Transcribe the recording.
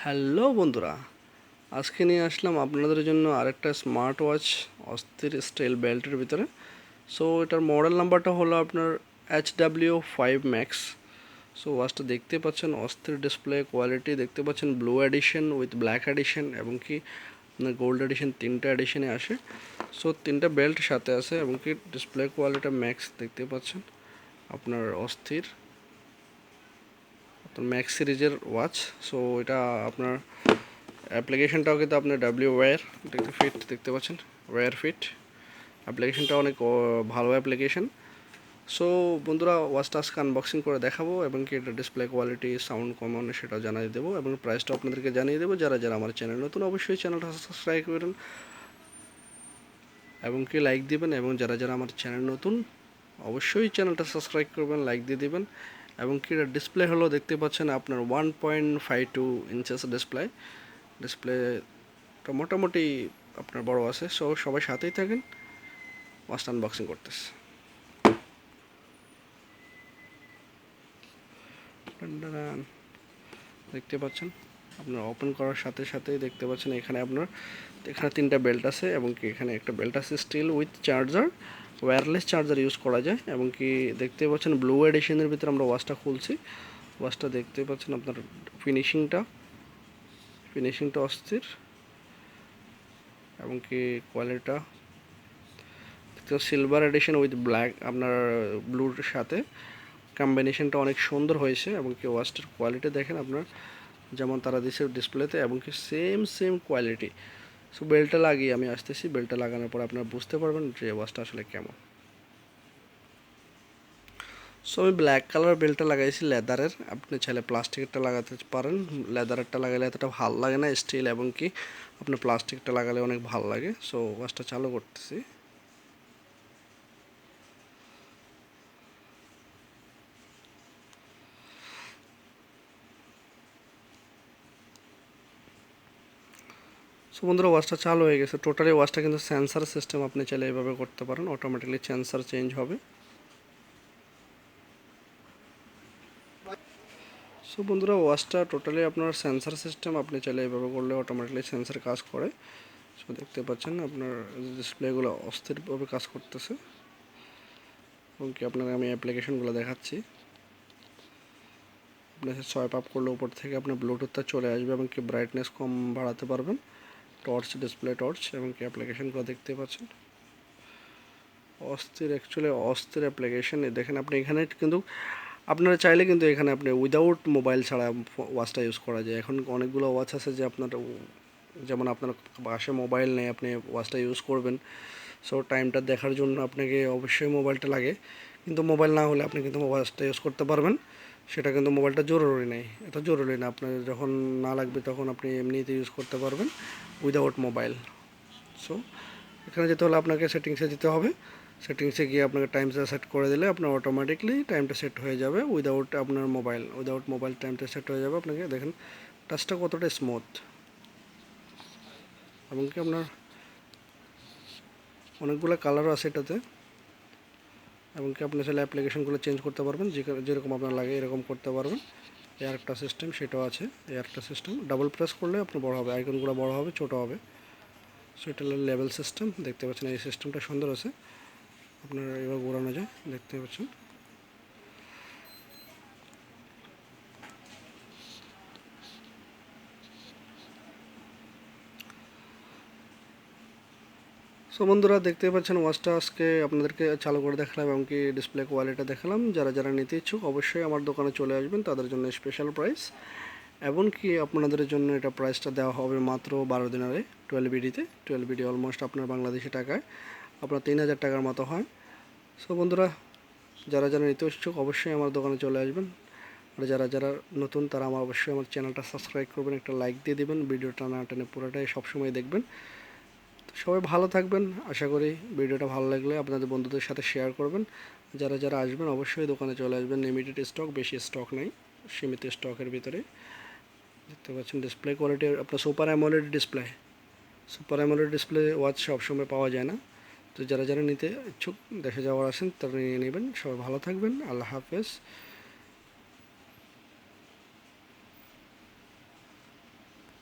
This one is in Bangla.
হ্যালো বন্ধুরা, আজকে নিয়ে আসলাম আপনাদের জন্য আরেকটা স্মার্ট ওয়াচ অস্থির স্টাইল বেল্টের ভিতরে। সো এটার মডেল নাম্বারটা হলো আপনার HW5 Max। সো ওয়াচটা দেখতে পাচ্ছেন, অস্থির ডিসপ্লে কোয়ালিটি দেখতে পাচ্ছেন, blue edition with black edition এবং কি আপনার গোল্ড এডিশন, তিনটা এডিশনে আসে। সো তিনটা বেল্ট সাথে আছে এবং কি ডিসপ্লে কোয়ালিটি ম্যাক্স দেখতে পাচ্ছেন আপনার অস্থির ম্যাক্স সিরিজের ওয়াচ। সো এটা আপনার অ্যাপ্লিকেশনটাও কিন্তু আপনার ওয়্যার দেখতে পাচ্ছেন, ওয়্যার ফিট অ্যাপ্লিকেশনটা অনেক ভালো অ্যাপ্লিকেশন। সো বন্ধুরা, ওয়াচটা আজকে আনবক্সিং করে দেখাবো এবং কি এটা ডিসপ্লে কোয়ালিটি, সাউন্ড কমন সেটাও জানিয়ে দেবো এবং প্রাইসটা আপনাদেরকে জানিয়ে দেবো। যারা যারা আমার চ্যানেল নতুন অবশ্যই চ্যানেলটা সাবস্ক্রাইব করবেন এবং কি লাইক দিবেন, এবং যারা যারা আমার চ্যানেল নতুন অবশ্যই চ্যানেলটা সাবস্ক্রাইব করবেন, লাইক দিয়ে দিবেন। এবং কি এটা ডিসপ্লে হলো দেখতে পাচ্ছেন আপনার 1.52 ইঞ্চেস ডিসপ্লেটা মোটামুটি আপনার বড় আছে। সো সবাই সাথেই থাকেন, ওয়াচটা আনবক্সিং করতেছে। দেখতে পাচ্ছেন আপনার ওপেন করার সাথে সাথেই দেখতে পাচ্ছেন এখানে তিনটা বেল্ট আছে এবং কি এখানে একটা বেল্ট আছে still with charger, wireless charger use করা যায়। এবং কি দেখতে পাচ্ছেন ব্লু এডিশনের ভিতরে আমরা ওয়াচটা খুলছি। ওয়াচটা দেখতে পাচ্ছেন আপনার ফিনিশিংটা অস্থির এবং কি কোয়ালিটিটা সিলভার এডিশন উইথ ব্ল্যাক আপনার ব্লুর সাথে কম্বিনেশনটা অনেক সুন্দর হয়েছে। এবং কি ওয়াচটার কোয়ালিটি দেখেন আপনার যেমন তারা দিয়েছে ডিসপ্লেতে এবং কি সেম কোয়ালিটি। সো বেল্টটা লাগিয়ে আমি আসতেছি, বেল্টটা লাগানোর পর আপনারা বুঝতে পারবেন যে ওয়াচটা আসলে কেমন। সো আমি ব্ল্যাক কালার বেল্টটা লাগাইছি লেদারের, আপনি চাইলে প্লাস্টিকেরটা লাগাতে পারেন। লেদারেরটা লাগালে এতটা ভালো লাগে না, স্টিল এবং কি আপনার প্লাস্টিকটা লাগালে অনেক ভালো লাগে। সো ওয়াচটা চালু করতেছি। সো বন্ধুরা, ওয়াচটা চালু হয়ে গেছে। টোটালি ওয়াচটা কিন্তু সেন্সার সিস্টেম, আপনি চাইলে এইভাবে করতে পারেন, অটোমেটিকলি সেন্সার চেঞ্জ হবে। সো বন্ধুরা, ওয়াচটা টোটালি আপনার সেন্সার সিস্টেম, আপনি চাইলে এইভাবে করলে অটোমেটিকলি সেন্সার কাজ করে। সো দেখতে পাচ্ছেন আপনার ডিসপ্লেগুলো অস্থিরভাবে কাজ করতেছে। এবং কি আপনাকে আমি অ্যাপ্লিকেশনগুলো দেখাচ্ছি। আপনি সোয়াইপ আপ করলে উপর থেকে আপনার ব্লুটুথটা চলে আসবে এবং কি ব্রাইটনেস কম বাড়াতে পারবেন, টর্চ, ডিসপ্লে টর্চ এবং কি অ্যাপ্লিকেশনগুলো দেখতে পাচ্ছেন অস্থির অ্যাপ্লিকেশন। দেখেন আপনি এখানে কিন্তু আপনারা চাইলে কিন্তু এখানে আপনি উইদাউট মোবাইল ছাড়া ওয়াচটা ইউজ করা যায়। এখন অনেকগুলো ওয়াচ আছে যে আপনার যেমন আপনার পাশে মোবাইল নেই, আপনি ওয়াচটা ইউজ করবেন। সো টাইমটা দেখার জন্য আপনাকে অবশ্যই মোবাইলটা লাগে, কিন্তু মোবাইল না হলে আপনি কিন্তু ওয়াচটা ইউজ করতে পারবেন। সেটা কিন্তু মোবাইলটা জরুরি নেই, এটা জরুরি না, আপনার যখন না লাগবে তখন আপনি এমনিতে ইউজ করতে পারবেন উইদাউট মোবাইল। সো এখানে যেতে হলে আপনাকে সেটিংসে যেতে হবে। সেটিংসে গিয়ে আপনাকে টাইমটা সেট করে দিলে আপনার অটোমেটিকলি টাইমটা সেট হয়ে যাবে উইদাউট মোবাইল টাইমটা সেট হয়ে যাবে। আপনাকে দেখেন টাচটা কতটা স্মুথ এবং কি আপনার অনেকগুলো কালারও আছে এটাতে। এবং কি আপনি চাইলে অ্যাপ্লিকেশনগুলো চেঞ্জ করতে পারবেন, যেরকম আপনার লাগে এরকম করতে পারবেন। এয়ারটা সিস্টেম সেটাও আছে, এয়ারটা সিস্টেম ডাবল প্রেস করলে আপনার বড় হবে, আইকনগুলো বড় হবে, ছোট হবে। সো এটা লেভেল সিস্টেম দেখতে পাচ্ছেন, এই সিস্টেমটা সুন্দর আছে। আপনার এবার ঘোরানো যায়, দেখতে পাচ্ছেন। সো বন্ধুরা, দেখতে পাচ্ছেন ওয়াচটা আজকে আপনাদেরকে চালু করে দেখালাম এবং কি ডিসপ্লে কোয়ালিটি দেখালাম। যারা যারা নিতে ইচ্ছুক অবশ্যই আমার দোকানে চলে আসবেন, তাদের জন্য স্পেশাল প্রাইস। এবং কি আপনাদের জন্য এটা প্রাইসটা দেওয়া হবে মাত্র 12 দিনারে 12 বিডিতে। 12 বিডি অলমোস্ট আপনার বাংলাদেশি টাকায় আপনার 3000 টাকার মতো হয়। সো বন্ধুরা, যারা যারা নিতে ইচ্ছুক অবশ্যই আমার দোকানে চলে আসবেন। আর যারা যারা নতুন তারা অবশ্যই আমার চ্যানেলটা সাবস্ক্রাইব করবেন, একটা লাইক দিয়ে দেবেন, ভিডিওটা না টেনে পুরোটাই সবসময় দেখবেন। সবাই ভালো থাকবেন। আশা করি ভিডিওটা ভালো লাগলে আপনাদের বন্ধুদের সাথে শেয়ার করবেন। যারা যারা আসবেন অবশ্যই দোকানে চলে আসবেন। লিমিটেড স্টক, বেশি স্টক নেই, সীমিত স্টকের ভিতরে। দেখতে পাচ্ছেন ডিসপ্লে কোয়ালিটি আপনার সুপার অ্যামোলেড ডিসপ্লে ওয়াচ সবসময় পাওয়া যায় না। তো যারা যারা নিতে ইচ্ছুক দেশে যাওয়ার আছেন তারা নিয়ে নেবেন। সবাই ভালো থাকবেন। আল্লাহ হাফেজ।